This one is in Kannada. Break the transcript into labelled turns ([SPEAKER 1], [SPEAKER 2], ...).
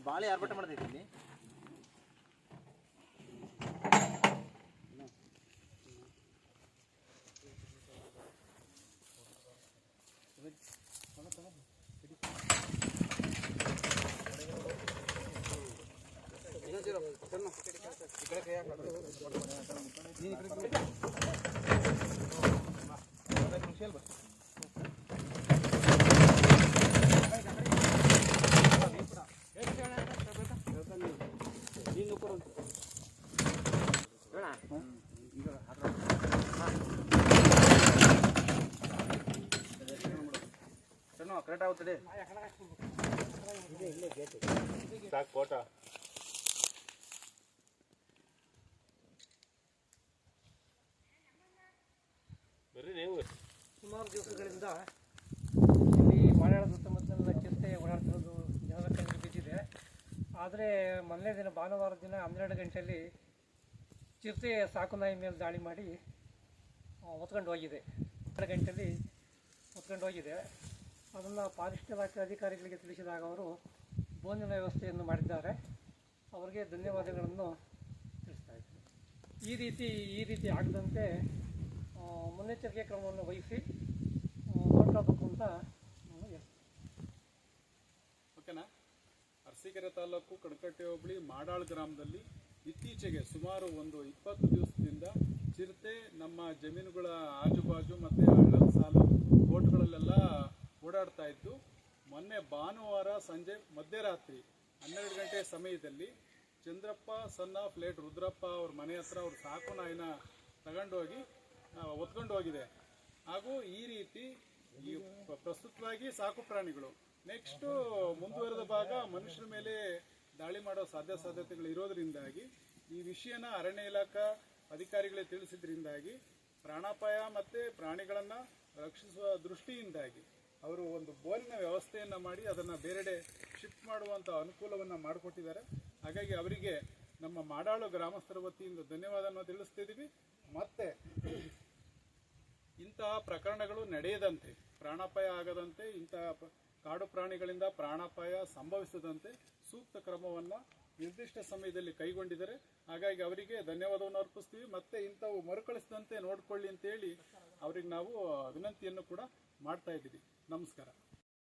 [SPEAKER 1] ಬಾಳೆ ಆರ್ಭಟ ಮಾಡ್ತಿದ್ದೀನಿ. ಕರೆಕ್ಟ್ ಆಗುತ್ತದೆ ಸಾಕು ಫೋಟೋ ಬರ್ರಿ ನೀವು.
[SPEAKER 2] ಸುಮಾರು ದಿವಸಗಳಿಂದ ಇಲ್ಲಿ ಮಲೆಯಾಳ ಸುತ್ತಮುತ್ತಲಿನ ಚಿರತೆ ಓಡಾಡ್ತಿರೋದು ಜನರ ಕಣ್ಣಿಗೆ ಬಿದ್ದಿದೆ. ಆದರೆ ಮೊದಲನೇ ದಿನ ಭಾನುವಾರ ದಿನ 12 ಗಂಟೆಯಲ್ಲಿ ಚಿರತೆ ಸಾಕು ನಾಯಿ ಮೇಲೆ ದಾಳಿ ಮಾಡಿ ಹೊತ್ಕೊಂಡು ಹೋಗಿದೆ. 12 ಗಂಟೆಯಲ್ಲಿ ಹೊತ್ಕೊಂಡು ಹೋಗಿದೆ. ಅದನ್ನು ಫಾರೆಸ್ಟ್ ಇಲಾಖೆ ಅಧಿಕಾರಿಗಳಿಗೆ ತಿಳಿಸಿದಾಗ ಅವರು ಬೋನಿನ ವ್ಯವಸ್ಥೆಯನ್ನು ಮಾಡಿದ್ದಾರೆ. ಅವರಿಗೆ ಧನ್ಯವಾದಗಳನ್ನು ತಿಳಿಸ್ತಾ ಇದ್ದಾರೆ. ಈ ರೀತಿ ಆಗದಂತೆ ಮುನ್ನೆಚ್ಚರಿಕೆ ಕ್ರಮವನ್ನು ವಹಿಸಿ ನೋಡ್ಕೋಬೇಕು ಅಂತ
[SPEAKER 3] ಓಕೆನಾ. ಅರಸೀಕೆರೆ ತಾಲೂಕು ಕಡಕಟ್ಟೆ ಹೋಬಳಿ ಮಾಡಾಳ್ ಗ್ರಾಮದಲ್ಲಿ ಇತ್ತೀಚೆಗೆ ಸುಮಾರು ಒಂದು 20 ದಿವಸದಿಂದ ಚಿರತೆ ನಮ್ಮ ಜಮೀನುಗಳ ಆಜುಬಾಜು ಮತ್ತು ಹಳ್ಳದ ಸಾಲು ಬೋಟ್ಗಳಲ್ಲೆಲ್ಲ ಓಡಾಡ್ತಾ ಇದ್ದು, ಮೊನ್ನೆ ಭಾನುವಾರ ಸಂಜೆ ಮಧ್ಯರಾತ್ರಿ 12 ಗಂಟೆ ಸಮಯದಲ್ಲಿ Chandrappa son of late Rudrappa ಅವ್ರ ಮನೆ ಹತ್ರ ಅವ್ರ ಸಾಕು ನಾಯಿನ ತಗೊಂಡೋಗಿ ಹೊತ್ಕೊಂಡು ಹೋಗಿದೆ. ಹಾಗೂ ಈ ರೀತಿ ಪ್ರಸ್ತುತವಾಗಿ ಸಾಕು ಪ್ರಾಣಿಗಳು ನೆಕ್ಸ್ಟು ಮುಂದುವರೆದ ಭಾಗ ಮನುಷ್ಯರ ಮೇಲೆ ದಾಳಿ ಮಾಡೋ ಸಾಧ್ಯತೆಗಳು ಇರೋದ್ರಿಂದಾಗಿ ಈ ವಿಷಯನ ಅರಣ್ಯ ಇಲಾಖಾ ಅಧಿಕಾರಿಗಳೇ ತಿಳಿಸಿದ್ರಿಂದಾಗಿ ಪ್ರಾಣಾಪಾಯ ಮತ್ತು ಪ್ರಾಣಿಗಳನ್ನು ರಕ್ಷಿಸುವ ದೃಷ್ಟಿಯಿಂದಾಗಿ ಅವರು ಒಂದು ಬೋರಿನ ವ್ಯವಸ್ಥೆಯನ್ನು ಮಾಡಿ ಅದನ್ನು ಬೇರೆಡೆ ಶಿಫ್ಟ್ ಮಾಡುವಂಥ ಅನುಕೂಲವನ್ನು ಮಾಡಿಕೊಟ್ಟಿದ್ದಾರೆ. ಹಾಗಾಗಿ ಅವರಿಗೆ ನಮ್ಮ ಮಾಡಾಳು ಗ್ರಾಮಸ್ಥರ ವತಿಯಿಂದ ಧನ್ಯವಾದವನ್ನು ತಿಳಿಸ್ತಿದ್ದೀವಿ. ಮತ್ತು ಇಂತಹ ಪ್ರಕರಣಗಳು ನಡೆಯದಂತೆ, ಪ್ರಾಣಾಪಾಯ ಆಗದಂತೆ, ಇಂತಹ ಕಾಡು ಪ್ರಾಣಿಗಳಿಂದ ಪ್ರಾಣಾಪಾಯ ಸಂಭವಿಸದಂತೆ ಸೂಕ್ತ ಕ್ರಮವನ್ನು ನಿರ್ದಿಷ್ಟ ಸಮಯದಲ್ಲಿ ಕೈಗೊಂಡಿದ್ದಾರೆ. ಹಾಗಾಗಿ ಅವರಿಗೆ ಧನ್ಯವಾದವನ್ನು ಅರ್ಪಿಸ್ತೀವಿ. ಮತ್ತು ಇಂಥವು ಮರುಕಳಿಸದಂತೆ ನೋಡ್ಕೊಳ್ಳಿ ಅಂತೇಳಿ ಅವ್ರಿಗೆ ನಾವು ವಿನಂತಿಯನ್ನು ಕೂಡ ಮಾಡ್ತಾ ಇದ್ದೀವಿ. ನಮಸ್ಕಾರ.